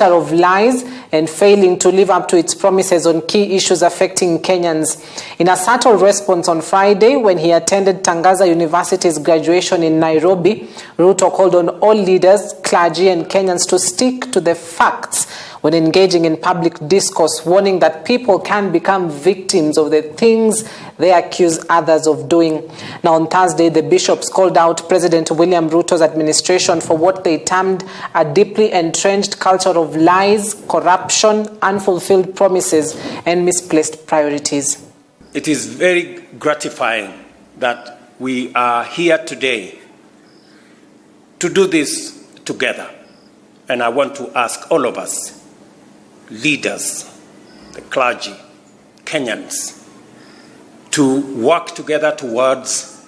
of lies and failing to live up to its promises on key issues affecting Kenyans. In a subtle response on Friday, when he attended Tangaza University's graduation in Nairobi, Ruto called on all leaders, clergy and Kenyans to stick to the facts when engaging in public discourse, warning that people can become victims of the things they accuse others of doing. Now, on Thursday, the bishops called out President William Ruto's administration for what they termed a deeply entrenched culture of lies, corruption, unfulfilled promises, and misplaced priorities. It is very gratifying that we are here today to do this together. And I want to ask all of us, leaders, the clergy, Kenyans, to work together towards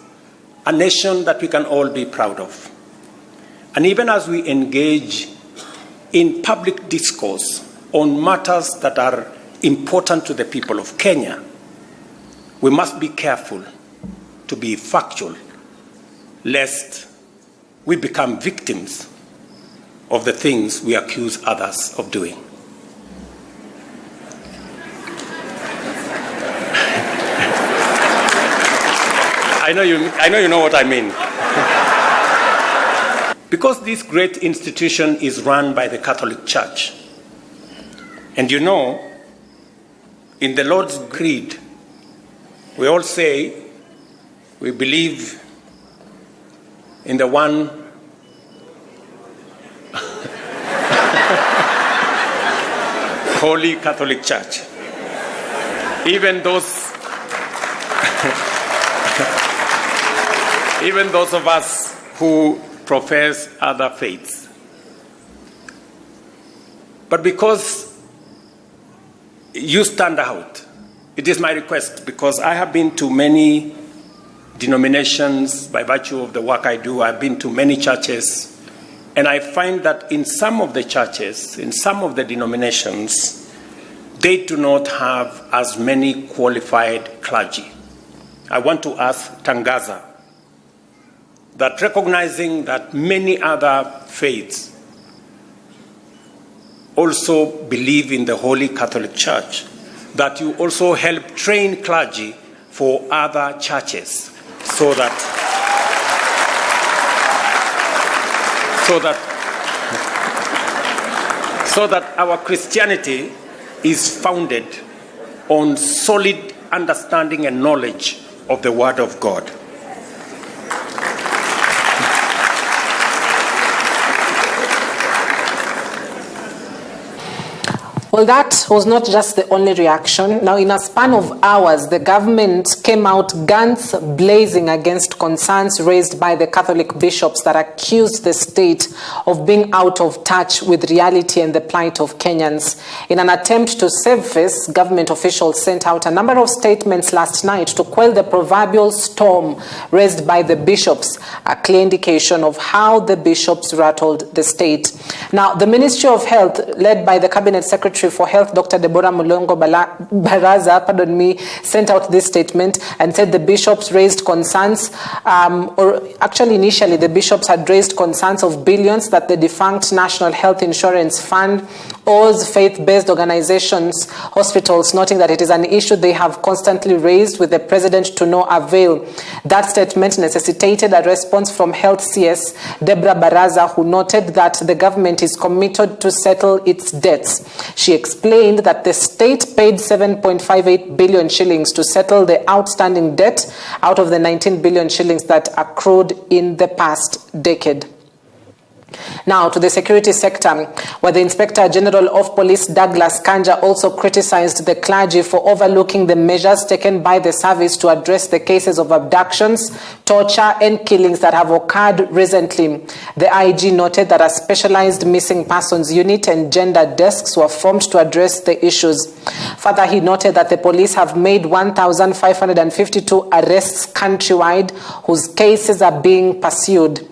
a nation that we can all be proud of. And even as we engage in public discourse on matters that are important to the people of Kenya, we must be careful to be factual, lest we become victims of the things we accuse others of doing. I know you know what I mean. Because this great institution is run by the Catholic Church. And you know, in the Lord's Creed, we all say we believe in the one Holy Catholic Church. Even those of us who profess other faiths. But because you stand out, it is my request, because I have been to many denominations by virtue of the work I do. I've been to many churches, and I find that in some of the churches, in some of the denominations, they do not have as many qualified clergy. I want to ask Tangaza that, recognizing that many other faiths also believe in the Holy Catholic Church, that you also help train clergy for other churches so that our Christianity is founded on solid understanding and knowledge of the Word of God. Well, that was not just the only reaction. Now, in a span of hours, the government came out guns blazing against concerns raised by the Catholic bishops that accused the state of being out of touch with reality and the plight of Kenyans. In an attempt to save face, government officials sent out a number of statements last night to quell the proverbial storm raised by the bishops, a clear indication of how the bishops rattled the state. Now, the Ministry of Health, led by the Cabinet Secretary for Health, Dr. Deborah Mulongo Baraza, sent out this statement and said the bishops raised concerns, or actually initially the bishops had raised concerns of billions that the defunct National Health Insurance Fund owes faith-based organizations, hospitals, noting that it is an issue they have constantly raised with the president to no avail. That statement necessitated a response from Health CS Deborah Baraza, who noted that the government is committed to settle its debts. She explained that the state paid 7.58 billion shillings to settle the outstanding debt out of the 19 billion shillings that accrued in the past decade. Now to the security sector, where the Inspector General of Police Douglas Kanja also criticized the clergy for overlooking the measures taken by the service to address the cases of abductions, torture and killings that have occurred recently. The IG noted that a specialized missing persons unit and gender desks were formed to address the issues. Further, he noted that the police have made 1,552 arrests countrywide whose cases are being pursued.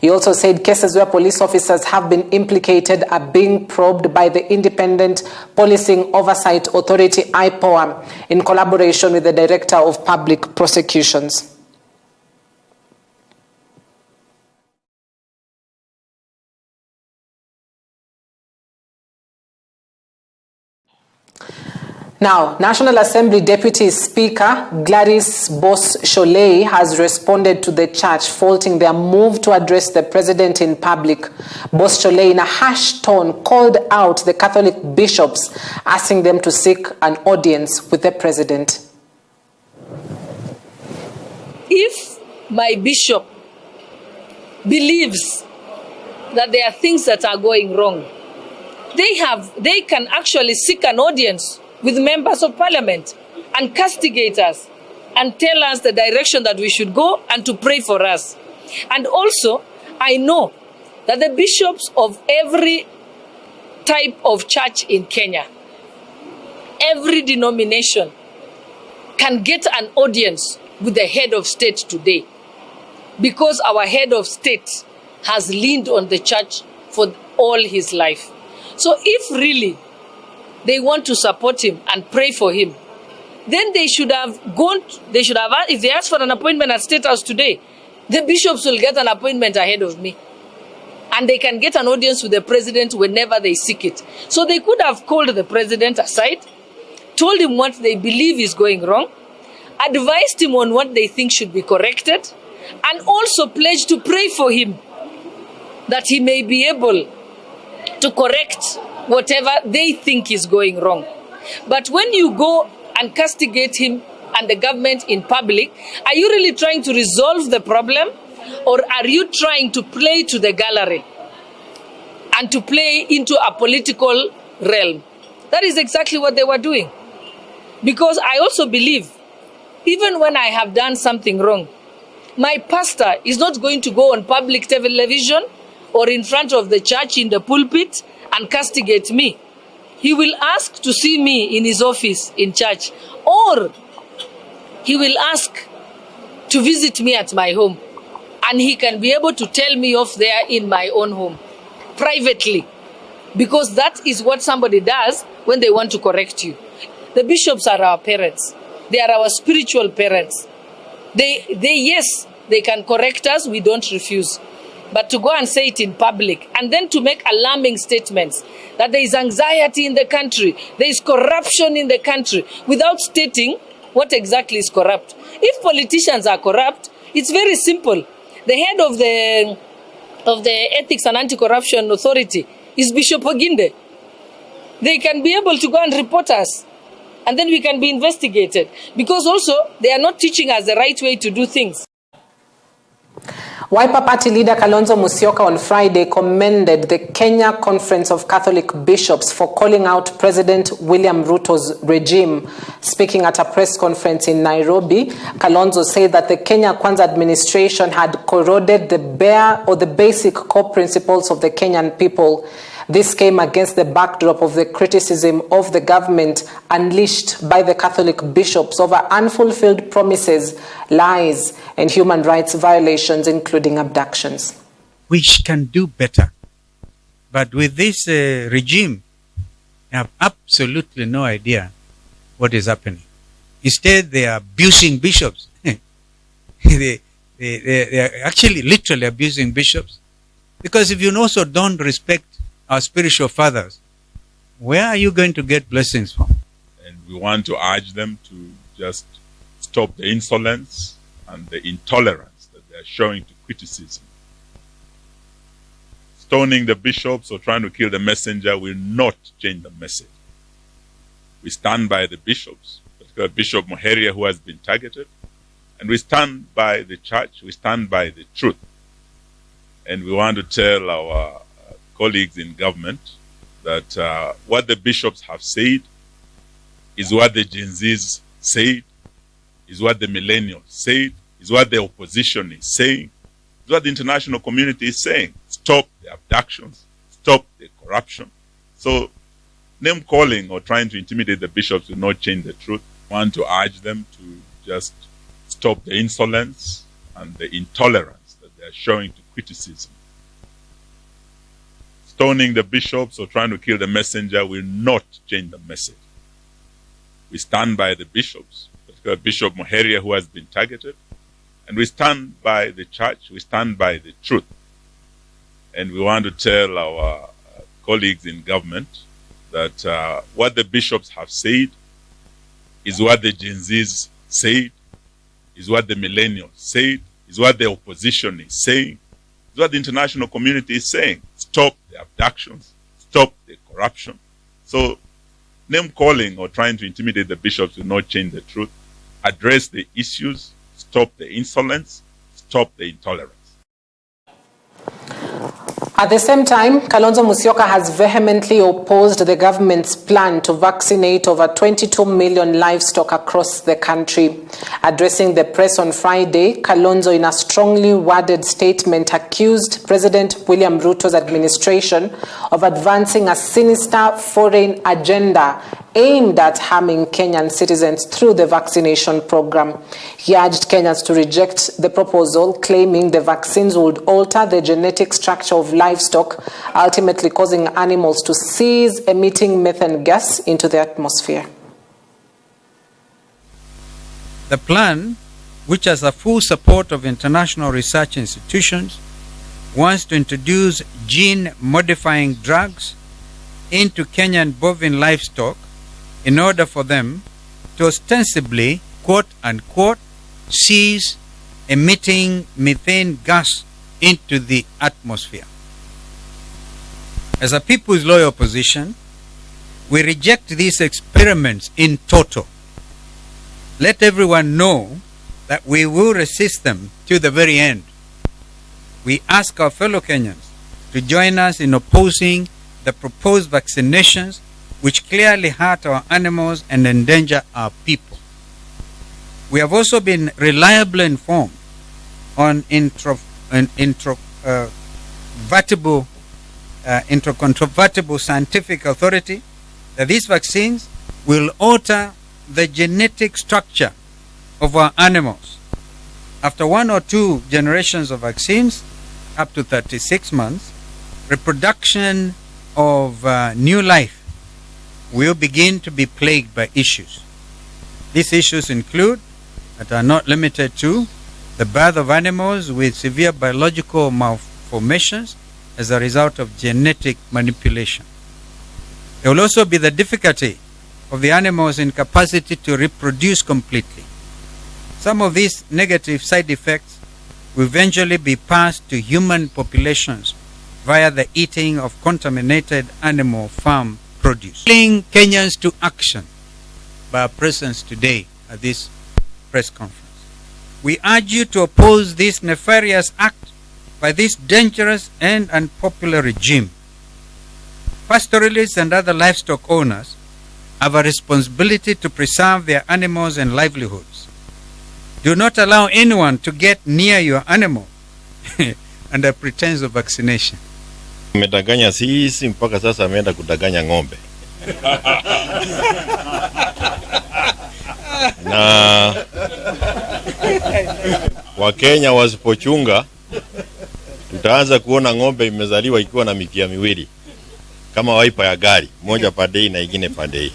He also said cases where police officers have been implicated are being probed by the Independent Policing Oversight Authority, IPOA, in collaboration with the Director of Public Prosecutions. Now, National Assembly Deputy Speaker Gladys Bos-Sholei has responded to the church, faulting their move to address the president in public. Bos-Sholei, in a harsh tone, called out the Catholic bishops, asking them to seek an audience with the president. If my bishop believes that there are things that are going wrong, they can actually seek an audience with members of parliament and castigate us and tell us the direction that we should go and to pray for us. And also, I know that the bishops of every type of church in Kenya, every denomination, can get an audience with the head of state today, because our head of state has leaned on the church for all his life. So if really they want to support him and pray for him, then they should have if they ask for an appointment at State House today, the bishops will get an appointment ahead of me. And they can get an audience with the president whenever they seek it. So they could have called the president aside, told him what they believe is going wrong, advised him on what they think should be corrected, and also pledged to pray for him that he may be able to correct whatever they think is going wrong. But when you go and castigate him and the government in public, are you really trying to resolve the problem, or are you trying to play to the gallery and to play into a political realm? That is exactly what they were doing. Because I also believe, even when I have done something wrong, my pastor is not going to go on public television or in front of the church in the pulpit and castigate me. He will ask to see me in his office in church, or he will ask to visit me at my home, and he can be able to tell me off there in my own home, privately, because that is what somebody does when they want to correct you. The bishops are our parents. They are our spiritual parents. Yes, they can correct us, we don't refuse. But to go and say it in public and then to make alarming statements that there is anxiety in the country, there is corruption in the country, without stating what exactly is corrupt. If politicians are corrupt, it's very simple. The head of the Ethics and Anti-Corruption Authority is Bishop Oginde. They can be able to go and report us, and then we can be investigated, because also they are not teaching us the right way to do things. Wiper Party leader Kalonzo Musyoka on Friday commended the Kenya Conference of Catholic Bishops for calling out President William Ruto's regime. Speaking at a press conference in Nairobi, Kalonzo said that the Kenya Kwanza administration had corroded the basic core principles of the Kenyan people. This came against the backdrop of the criticism of the government unleashed by the Catholic bishops over unfulfilled promises, lies, and human rights violations, including abductions. We can do better. But with this regime, they have absolutely no idea what is happening. Instead, they are abusing bishops. they are actually literally abusing bishops. Because if you also don't respect our spiritual fathers, where are you going to get blessings from? And we want to urge them to just stop the insolence and the intolerance that they are showing to criticism. Stoning the bishops or trying to kill the messenger will not change the message. We stand by the bishops, particularly Bishop Muheria, who has been targeted, and we stand by the church, we stand by the truth. And we want to tell our colleagues in government that what the bishops have said is what the Gen Zs said, is what the millennials said, is what the opposition is saying, is what the international community is saying. Stop the abductions, stop the corruption. So name calling or trying to intimidate the bishops will not change the truth. I want to urge them to just stop the insolence and the intolerance that they are showing to criticism. Stoning the bishops or trying to kill the messenger will not change the message. We stand by the bishops, particularly Bishop Muheria, who has been targeted, and we stand by the church, we stand by the truth. And we want to tell our colleagues in government that what the bishops have said is what the Gen Zs said, is what the millennials said, is what the opposition is saying, is what the international community is saying. Stop the abductions, stop the corruption. So name calling or trying to intimidate the bishops will not change the truth. Address the issues, stop the insolence, stop the intolerance. At the same time, Kalonzo Musyoka has vehemently opposed the government's plan to vaccinate over 22 million livestock across the country. Addressing the press on Friday, Kalonzo, in a strongly worded statement, accused President William Ruto's administration of advancing a sinister foreign agenda aimed at harming Kenyan citizens through the vaccination program. He urged Kenyans to reject the proposal, claiming the vaccines would alter the genetic structure of livestock, ultimately causing animals to cease emitting methane gas into the atmosphere. The plan, which has the full support of international research institutions, wants to introduce gene-modifying drugs into Kenyan bovine livestock in order for them to ostensibly, quote-unquote, cease emitting methane gas into the atmosphere. As a people's loyal opposition, we reject these experiments in toto. Let everyone know that we will resist them to the very end. We ask our fellow Kenyans to join us in opposing the proposed vaccinations, which clearly hurt our animals and endanger our people. We have also been reliably informed on incontrovertible scientific authority that these vaccines will alter the genetic structure of our animals. After 1 or 2 generations of vaccines, up to 36 months, reproduction of new life will begin to be plagued by issues. These issues include, but are not limited to, the birth of animals with severe biological malformations as a result of genetic manipulation. There will also be the difficulty of the animal's incapacity to reproduce completely. Some of these negative side effects will eventually be passed to human populations via the eating of contaminated animal farm produce. Calling Kenyans to action by our presence today at this press conference. We urge you to oppose this nefarious act by this dangerous and unpopular regime. Pastoralists and other livestock owners have a responsibility to preserve their animals and livelihoods. Do not allow anyone to get near your animal under pretense of vaccination. Amedanganya sisi mpaka sasa ameenda kudanganya ng'ombe. Na Wakenya wasipochunga tutaanza kuona ng'ombe imezaliwa ikiwa na mikia miwili kama waipa ya gari, moja pande na ingine pande.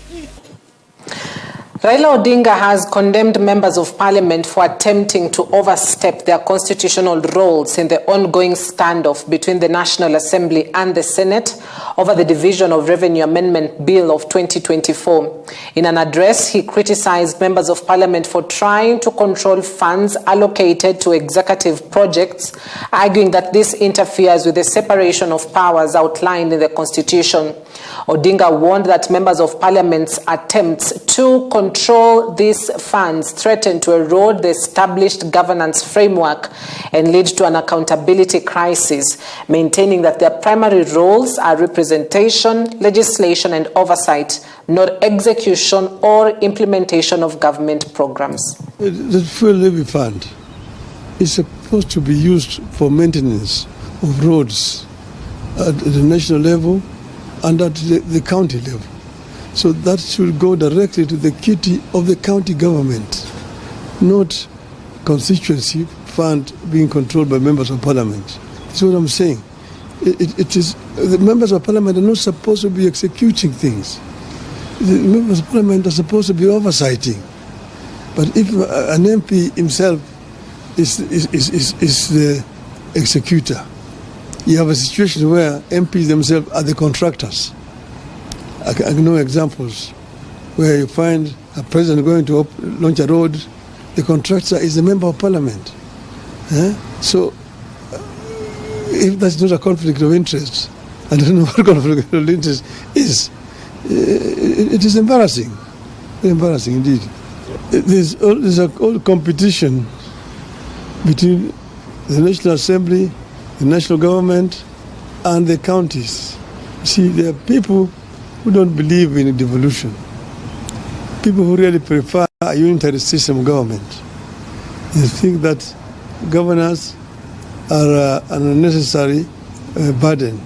Raila Odinga has condemned members of parliament for attempting to overstep their constitutional roles in the ongoing standoff between the National Assembly and the Senate over the Division of Revenue Amendment Bill of 2024. In an address, he criticized members of parliament for trying to control funds allocated to executive projects, arguing that this interferes with the separation of powers outlined in the Constitution. Odinga warned that members of parliament's attempts to control these funds threaten to erode the established governance framework and lead to an accountability crisis, maintaining that their primary roles are representation, legislation, and oversight, not execution or implementation of government programs. The fuel levy fund is supposed to be used for maintenance of roads at the national level and at the county level. So that should go directly to the kitty of the county government, not constituency fund being controlled by members of parliament. That's what I'm saying. It is the members of parliament are not supposed to be executing things. The members of parliament are supposed to be oversighting. But if an MP himself is the executor, you have a situation where MPs themselves are the contractors. I know examples where you find a president going to launch a road, the contractor is a member of parliament. So if that's not a conflict of interest, I don't know what conflict of interest is. It is embarrassing, very embarrassing indeed. There's all competition between the National Assembly, the national government, and the counties. See, there are people who don't believe in devolution, people who really prefer a unitary system of government. They think that governors are an unnecessary burden.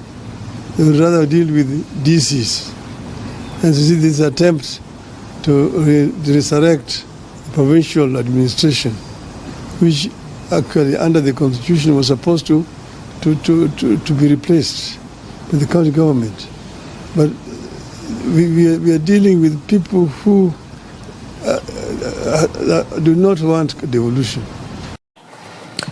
They would rather deal with DCs. And you see this attempt to resurrect the provincial administration, which actually under the constitution was supposed to be replaced by the county government. But we are dealing with people who do not want devolution.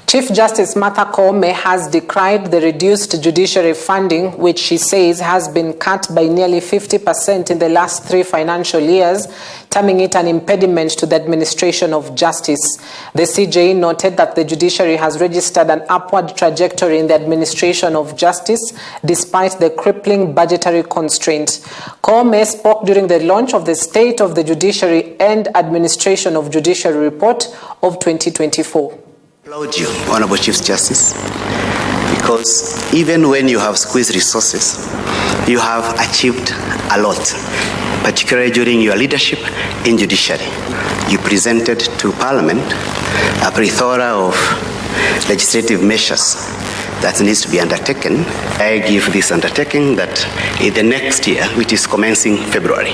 Chief Justice Martha Koome has decried the reduced judiciary funding, which she says has been cut by nearly 50% in the last 3 financial years, terming it an impediment to the administration of justice. The CJ noted that the judiciary has registered an upward trajectory in the administration of justice, despite the crippling budgetary constraint. Koome spoke during the launch of the State of the Judiciary and Administration of Judiciary Report of 2024. I applaud you, Honorable Chief Justice, because even when you have squeezed resources, you have achieved a lot, particularly during your leadership in judiciary. You presented to Parliament a plethora of legislative measures that needs to be undertaken. I give this undertaking that in the next year, which is commencing February,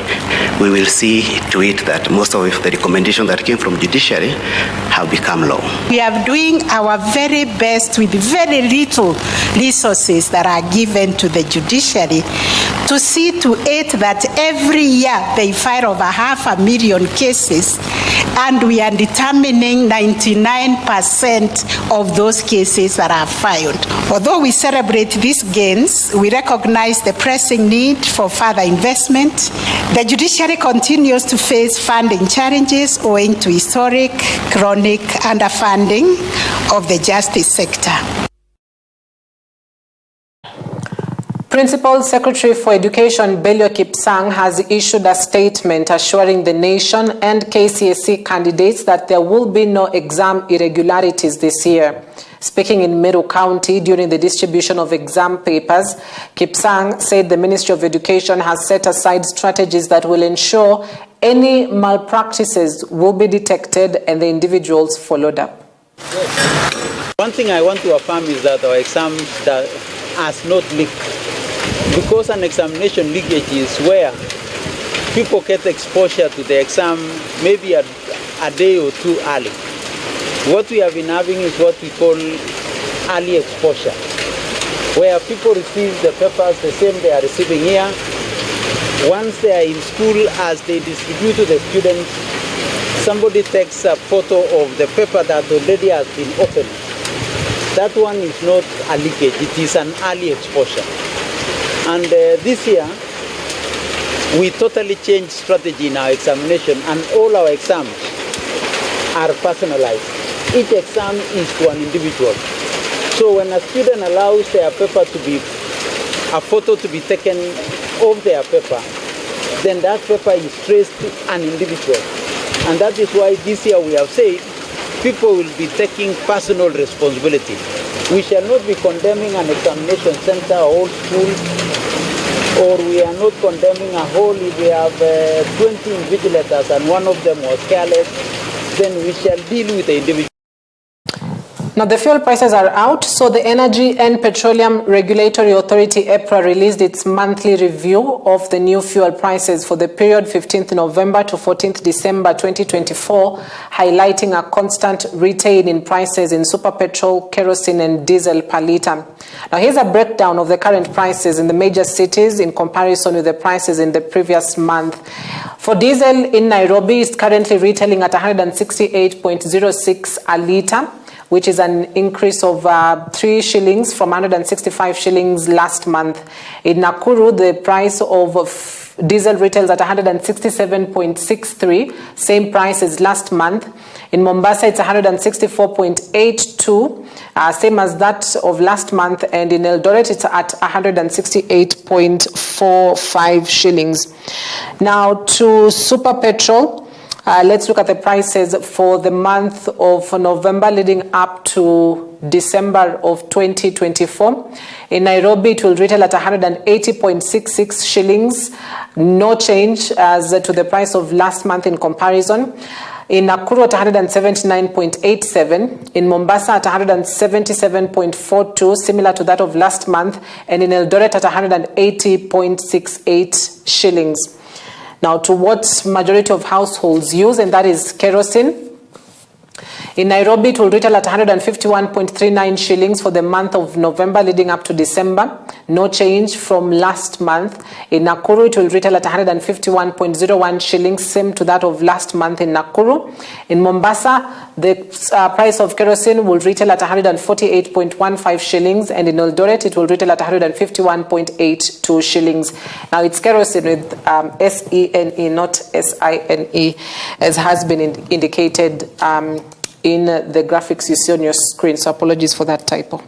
we will see to it that most of the recommendations that came from judiciary have become law. We are doing our very best with very little resources that are given to the judiciary to see to it that every year they file over 500,000 cases, and we are determining 99% of those cases that are filed. Although we celebrate these gains, we recognize the pressing need for further investment. The judiciary continues to face funding challenges owing to historic, chronic underfunding of the justice sector. Principal Secretary for Education Belio Kipsang has issued a statement assuring the nation and KCSE candidates that there will be no exam irregularities this year. Speaking in Meru County during the distribution of exam papers, Kipsang said the Ministry of Education has set aside strategies that will ensure any malpractices will be detected and the individuals followed up. One thing I want to affirm is that our exam has not leaked, because an examination leakage is where people get exposure to the exam maybe a day or two early. What we have been having is what we call early exposure, where people receive the papers the same they are receiving here. Once they are in school, as they distribute to the students, somebody takes a photo of the paper that already has been opened. That one is not a leakage, it is an early exposure. And this year, we totally changed strategy in our examination, and all our exams are personalized. Each exam is to an individual. So when a student allows their paper to be, a photo to be taken of their paper, then that paper is traced to an individual. And that is why this year we have said people will be taking personal responsibility. We shall not be condemning an examination center or whole school, or we are not condemning a whole, if we have 20 invigilators and one of them was careless, then we shall deal with the individual. Now, the fuel prices are out, so the Energy and Petroleum Regulatory Authority, EPRA, released its monthly review of the new fuel prices for the period 15th November to 14th December 2024, highlighting a constant retain in prices in super petrol, kerosene and diesel per litre. Now, here's a breakdown of the current prices in the major cities in comparison with the prices in the previous month. For diesel in Nairobi, it's currently retailing at 168.06 a litre, which is an increase of 3 shillings from 165 shillings last month. In Nakuru, the price of diesel retails at 167.63, same price as last month. In Mombasa, it's 164.82, same as that of last month. And in Eldoret, it's at 168.45 shillings. Now to Super Petrol. Let's look at the prices for the month of November leading up to December of 2024. In Nairobi, it will retail at 180.66 shillings, no change as to the price of last month in comparison. In Nakuru at 179.87, in Mombasa at 177.42, similar to that of last month, and in Eldoret at 180.68 shillings. Now to what majority of households use, and that is kerosene. In Nairobi, it will retail at 151.39 shillings for the month of November leading up to December. No change from last month. In Nakuru, it will retail at 151.01 shillings, same to that of last month in Nakuru. In Mombasa, the price of kerosene will retail at 148.15 shillings, and in Eldoret, it will retail at 151.82 shillings. Now, it's kerosene with S-E-N-E, not S-I-N-E, as has been indicated in the graphics you see on your screen, so apologies for that typo.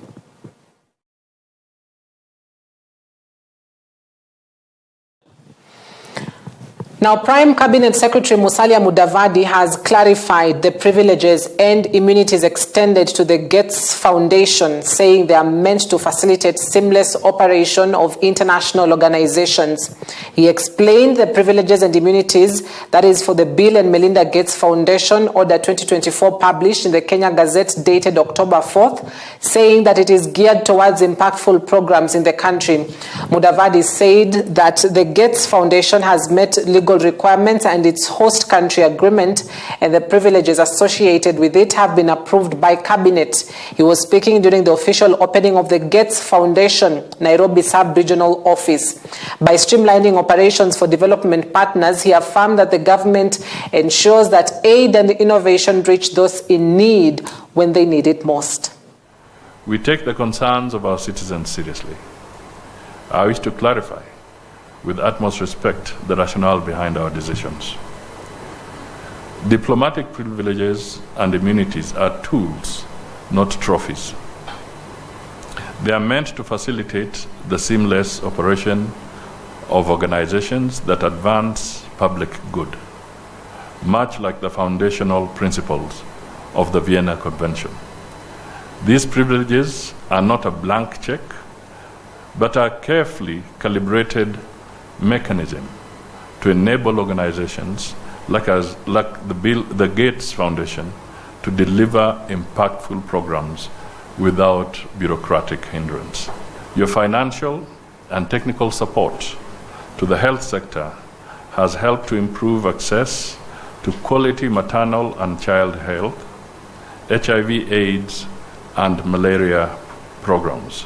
Now, Prime Cabinet Secretary Musalia Mudavadi has clarified the privileges and immunities extended to the Gates Foundation, saying they are meant to facilitate seamless operation of international organizations. He explained the privileges and immunities, that is for the Bill and Melinda Gates Foundation, Order 2024, published in the Kenya Gazette dated October 4th, saying that it is geared towards impactful programs in the country. Mudavadi said that the Gates Foundation has met legal requirements and its host country agreement, and the privileges associated with it have been approved by Cabinet. He was speaking during the official opening of the Gates Foundation Nairobi Sub-Regional Office. By streamlining operations for development partners, he affirmed that the government ensures that aid and innovation reach those in need when they need it most. We take the concerns of our citizens seriously. I wish to clarify with utmost respect the rationale behind our decisions. Diplomatic privileges and immunities are tools, not trophies. They are meant to facilitate the seamless operation of organizations that advance public good, much like the foundational principles of the Vienna Convention. These privileges are not a blank check, but are carefully calibrated mechanism to enable organizations like the Gates Foundation to deliver impactful programs without bureaucratic hindrance. Your financial and technical support to the health sector has helped to improve access to quality maternal and child health, HIV, AIDS, and malaria programs.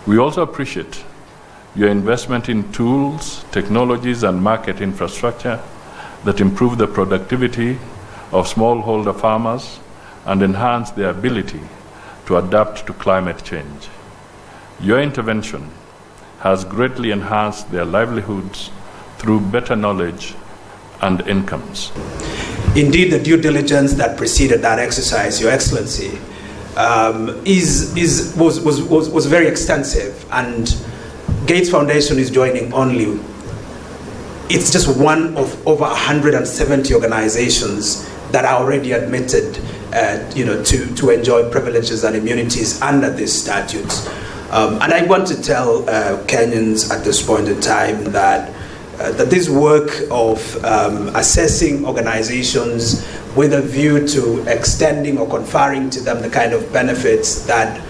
We also appreciate your investment in tools, technologies, and market infrastructure that improve the productivity of smallholder farmers and enhance their ability to adapt to climate change. Your intervention has greatly enhanced their livelihoods through better knowledge and incomes. Indeed, the due diligence that preceded that exercise, Your Excellency, was very extensive, and Gates Foundation is joining only. It's just one of over 170 organizations that are already admitted, to enjoy privileges and immunities under this statute. And I want to tell Kenyans at this point in time that this work of assessing organizations with a view to extending or conferring to them the kind of benefits that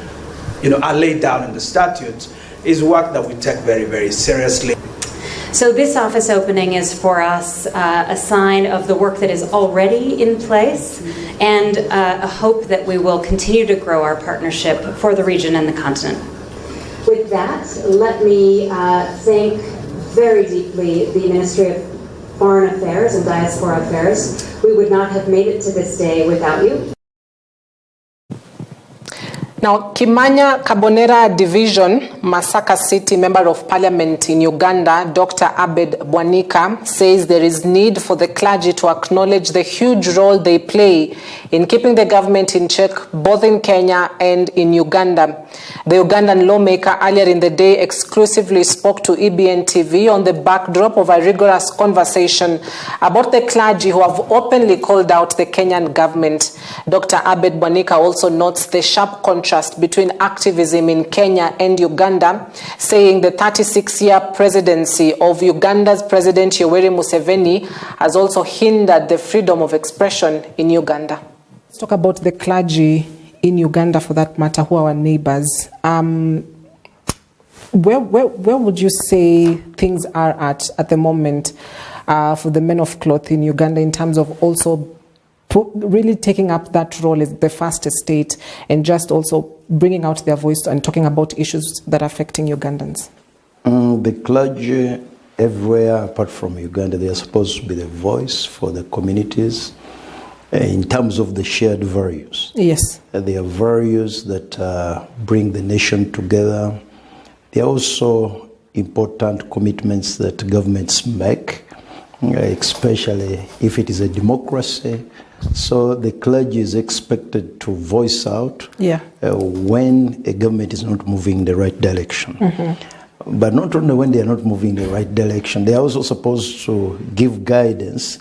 are laid down in the statute is work that we take very, very seriously. So this office opening is for us a sign of the work that is already in place and a hope that we will continue to grow our partnership for the region and the continent. With that, let me thank very deeply the Ministry of Foreign Affairs and Diaspora Affairs. We would not have made it to this day without you. Now, Kimanya Kabonera Division, Masaka City Member of Parliament in Uganda, Dr. Abed Bwanika, says there is need for the clergy to acknowledge the huge role they play in keeping the government in check both in Kenya and in Uganda. The Ugandan lawmaker earlier in the day exclusively spoke to EBN TV on the backdrop of a rigorous conversation about the clergy who have openly called out the Kenyan government. Dr. Abed Bwanika also notes the sharp contrast between activism in Kenya and Uganda, saying the 36-year presidency of Uganda's President Yoweri Museveni has also hindered the freedom of expression in Uganda. Let's talk about the clergy in Uganda, for that matter, who are our neighbors. Where would you say things are at the moment for the men of cloth in Uganda in terms of also really taking up that role as the first estate and just also bringing out their voice and talking about issues that are affecting Ugandans? The clergy everywhere apart from Uganda, they are supposed to be the voice for the communities in terms of the shared values. Yes. They are values that bring the nation together. They are also important commitments that governments make, especially if it is a democracy. So the clergy is expected to voice out when a government is not moving in the right direction. Mm-hmm. But not only when they are not moving in the right direction, they are also supposed to give guidance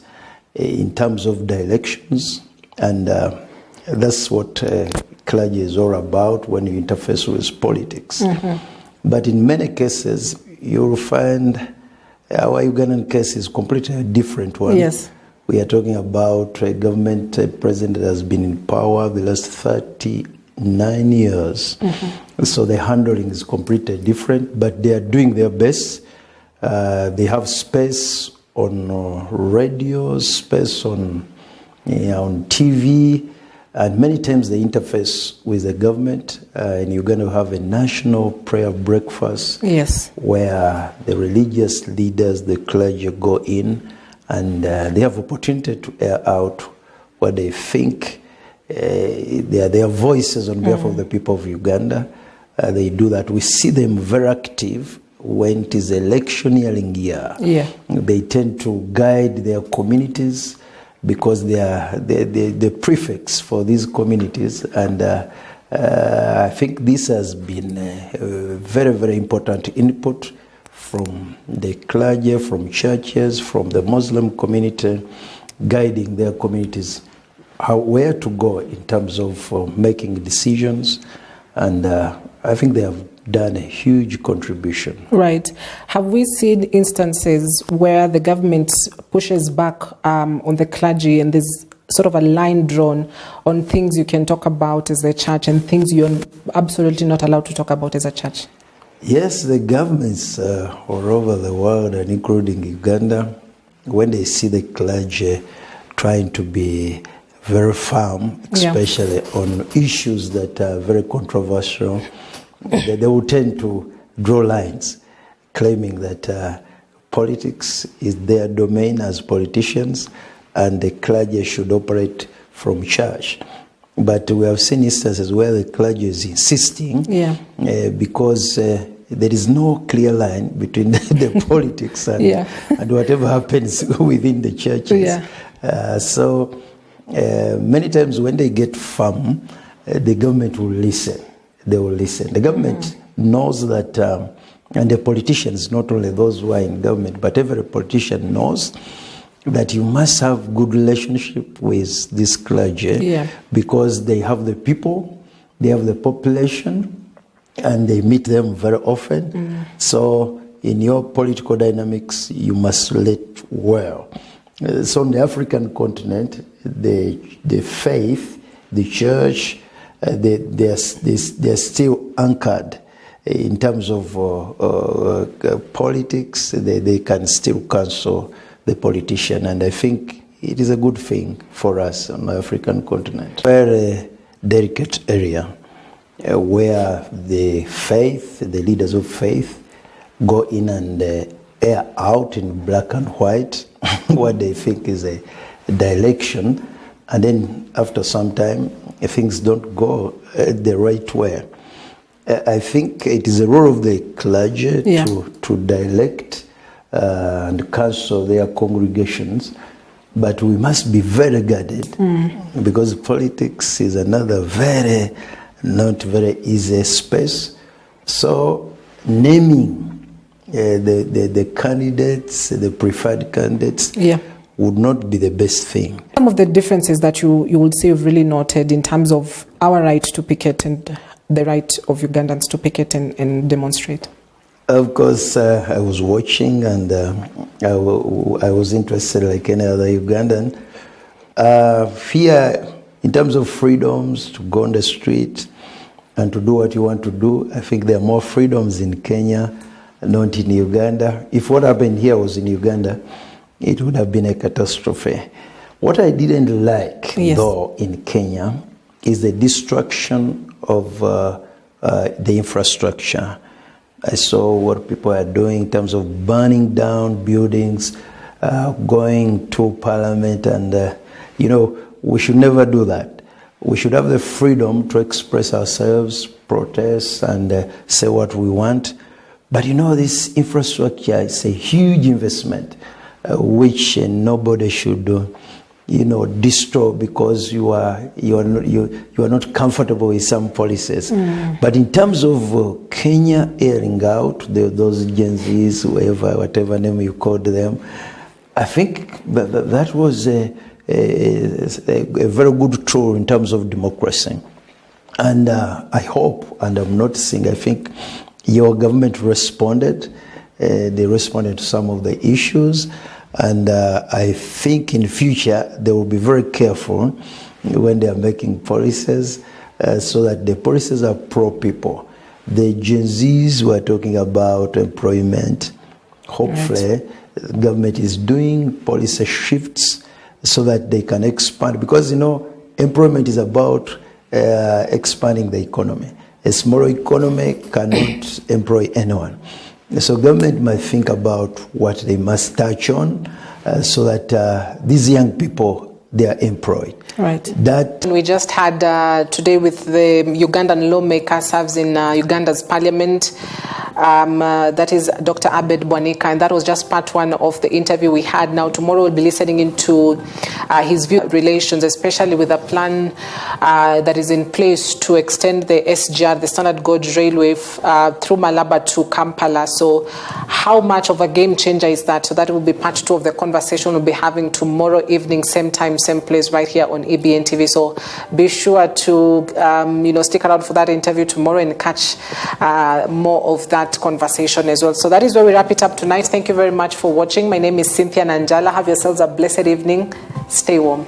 in terms of directions. And that's what clergy is all about when you interface with politics. Mm-hmm. But in many cases, you'll find our Ugandan case is completely a different one. Yes. We are talking about a government president that has been in power the last 39 years. Mm-hmm. So the handling is completely different, but they are doing their best. They have space on radio, space on TV, and many times they interface with the government. And you're going to have a national prayer breakfast, yes, where the religious leaders, the clergy go in, and they have opportunity to air out what they think. Their voices on behalf of the people of Uganda. They do that. We see them very active when it is electioneering year. Yeah. They tend to guide their communities because they are the prefects for these communities. And I think this has been a very, very important input from the clergy, from churches, from the Muslim community, guiding their communities where to go in terms of making decisions. And I think they have done a huge contribution. Right. Have we seen instances where the government pushes back on the clergy and there's sort of a line drawn on things you can talk about as a church and things you're absolutely not allowed to talk about as a church? Yes, the governments all over the world, and including Uganda, when they see the clergy trying to be very firm, especially on issues that are very controversial, they will tend to draw lines, claiming that politics is their domain as politicians, and the clergy should operate from church. But we have seen instances where the clergy is insisting, because there is no clear line between the politics and whatever happens within the churches. So many times when they get firm, the government will listen. They will listen. The government knows that, and the politicians, not only those who are in government, but every politician knows that you must have good relationship with this clergy because they have the people, they have the population, and they meet them very often. So in your political dynamics, you must relate well. So on the African continent, the faith, the church, they're still anchored in terms of politics. They can still counsel the politician, and I think it is a good thing for us on the African continent. Very delicate area where the faith, the leaders of faith, go in and air out in black and white what they think is a direction, and then after some time things don't go the right way. I think it is a role of the clergy to direct and counsel their congregations, but we must be very guarded because politics is another not very easy space. So naming the candidates, the preferred candidates, would not be the best thing. Some of the differences that you would say you've really noted in terms of our right to picket and the right of Ugandans to picket and demonstrate? Of course, I was watching and I was interested like any other Ugandan. Here, in terms of freedoms to go on the street and to do what you want to do, I think there are more freedoms in Kenya, not in Uganda. If what happened here was in Uganda, it would have been a catastrophe. What I didn't like, though, in Kenya is the destruction of the infrastructure. I saw what people are doing in terms of burning down buildings, going to parliament, and we should never do that. We should have the freedom to express ourselves, protest, and say what we want. But this infrastructure is a huge investment, which nobody should destroy because you are not comfortable with some policies. But in terms of Kenya airing out those Gen Zs, whatever name you called them, I think that was a very good tool in terms of democracy. And I hope, and I'm noticing, I think your government responded. They responded to some of the issues. And I think in future they will be very careful when they are making policies so that the policies are pro-people. The Gen Zs were talking about employment. Hopefully, the government is doing policy shifts so that they can expand. Because, employment is about expanding the economy. A small economy cannot employ anyone. So government might think about what they must touch on so that these young people, they are employed. Right. That we just had today with the Ugandan lawmaker serves in Uganda's parliament. That is Dr. Abed Bwanika, and that was just part one of the interview we had. Now, tomorrow we'll be listening into his view of relations, especially with a plan that is in place to extend the SGR, the Standard Gauge Railway, through Malaba to Kampala. So how much of a game changer is that? So that will be part two of the conversation we'll be having tomorrow evening, same time, same place, right here on EBN TV. So be sure to stick around for that interview tomorrow and catch more of that conversation as well. So that is where we wrap it up tonight. Thank you very much for watching. My name is Cynthia Nanjala. Have yourselves a blessed evening. Stay warm.